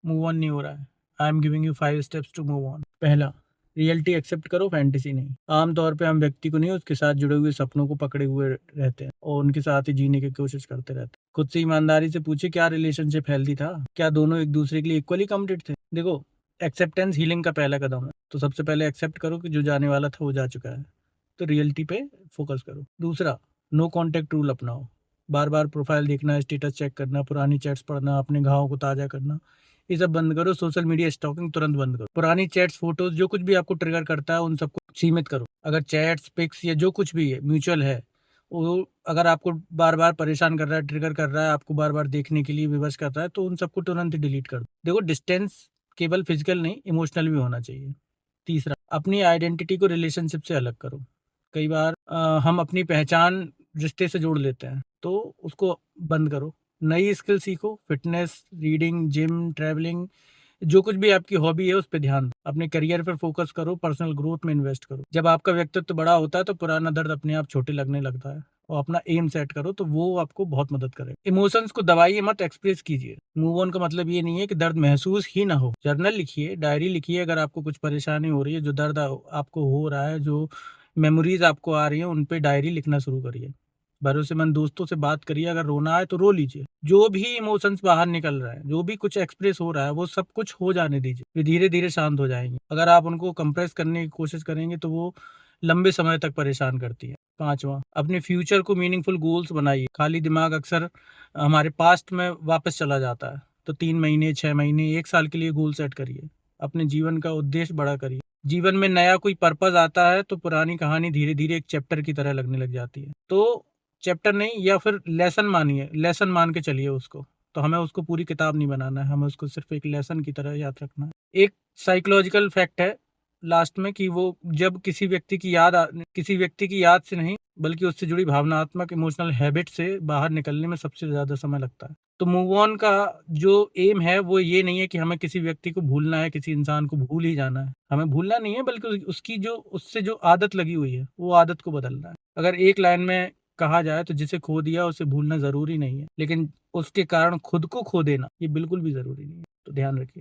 Move on नहीं हो रहा है। I am giving you 5 steps to move on. पहला, रियलिटी एक्सेप्ट करो, फैंटेसी नहीं। आमतौर पे हम व्यक्ति को नहीं, उसके साथ जुड़े हुए सपनों को पकड़े हुए रहते हैं और उनके साथ ही जीने की कोशिश करते रहते हैं। खुद से ईमानदारी से पूछे, क्या रिलेशनशिप हेल्दी था? क्या दोनों एक दूसरे के लिए इक्वली कमिटेड थे? देखो, एक्सेप्टेंस हीलिंग का पहला कदम है। तो सबसे पहले एक्सेप्ट करो कि जो जाने वाला था वो जा चुका है। तो रियलिटी पे फोकस करो। दूसरा, नो कॉन्टेक्ट रूल अपनाओ। बार बार प्रोफाइल देखना, स्टेटस चेक करना, पुरानी चैट्स पढ़ना, अपने घावों को ताज़ा करना, ये सब बंद करो। सोशल मीडिया स्टॉकिंग तुरंत बंद करो। पुरानी चैट्स, फोटोज, जो कुछ भी आपको ट्रिगर करता है उन सबको सीमित करो। अगर चैट्स, पिक्स या जो कुछ भी है म्यूचुअल है, वो अगर आपको बार बार परेशान कर रहा है, ट्रिगर कर रहा है, आपको बार बार देखने के लिए विवश कर रहा है, तो उन सबको तुरंत ही डिलीट कर दो। देखो, डिस्टेंस केवल फिजिकल नहीं, इमोशनल भी होना चाहिए। तीसरा, अपनी आइडेंटिटी को रिलेशनशिप से अलग करो। कई बार हम अपनी पहचान रिश्ते से जोड़ लेते हैं, तो उसको बंद करो। नई स्किल सीखो, फिटनेस, रीडिंग, जिम, ट्रैवलिंग, जो कुछ भी आपकी हॉबी है उस पर ध्यान दो। अपने करियर पर फोकस करो, पर्सनल ग्रोथ में इन्वेस्ट करो। जब आपका व्यक्तित्व बड़ा होता है तो पुराना दर्द अपने आप छोटे लगने लगता है। और अपना एम सेट करो तो वो आपको बहुत मदद करे। इमोशंस को दबाइए मत, एक्सप्रेस कीजिए। मूव ऑन का मतलब ये नहीं है कि दर्द महसूस ही ना हो। जर्नल लिखिए, डायरी लिखिए। अगर आपको कुछ परेशानी हो रही है, जो दर्द आपको हो रहा है, जो मेमोरीज आपको आ रही है, उन पे डायरी लिखना शुरू करिए। भरोसेमंद दोस्तों से बात करिए। अगर रोना आए तो रो लीजिए। जो भी इमोशंस बाहर निकल रहा है, जो भी कुछ एक्सप्रेस हो रहा है, वो सब कुछ हो जाने दीजिए। वे धीरे धीरे शांत हो जाएंगे। अगर आप उनको कंप्रेस करने की कोशिश करेंगे तो वो लंबे समय तक परेशान करती है। पांचवा, अपने फ्यूचर को मीनिंगफुल गोल्स बनाइए। खाली दिमाग अक्सर हमारे पास्ट में वापस चला जाता है। तो 3 महीने, 6 महीने, 1 साल के लिए गोल सेट करिए। अपने जीवन का उद्देश्य बड़ा करिए। जीवन में नया कोई पर्पज आता है तो पुरानी कहानी धीरे धीरे एक चैप्टर की तरह लगने लग जाती है। तो चैप्टर नहीं, या फिर लेसन मानिए, लेसन मान के चलिए उसको। तो हमें उसको पूरी किताब नहीं बनाना है, हमें उसको सिर्फ एक लेसन की तरह याद रखना है। एक साइकोलॉजिकल फैक्ट है लास्ट में कि वो जब किसी व्यक्ति की याद से नहीं, बल्कि उससे जुड़ी भावनात्मक इमोशनल हैबिट से बाहर निकलने में सबसे ज्यादा समय लगता है। तो मूव ऑन का जो एम है वो ये नहीं है कि हमें किसी व्यक्ति को भूलना है, किसी इंसान को भूल ही जाना है। हमें भूलना नहीं है, बल्कि उसकी जो उससे जो आदत लगी हुई है वो आदत को बदलना है। अगर एक लाइन में कहा जाए तो जिसे खो दिया उसे भूलना जरूरी नहीं है, लेकिन उसके कारण खुद को खो देना ये बिल्कुल भी जरूरी नहीं है। तो ध्यान रखिए।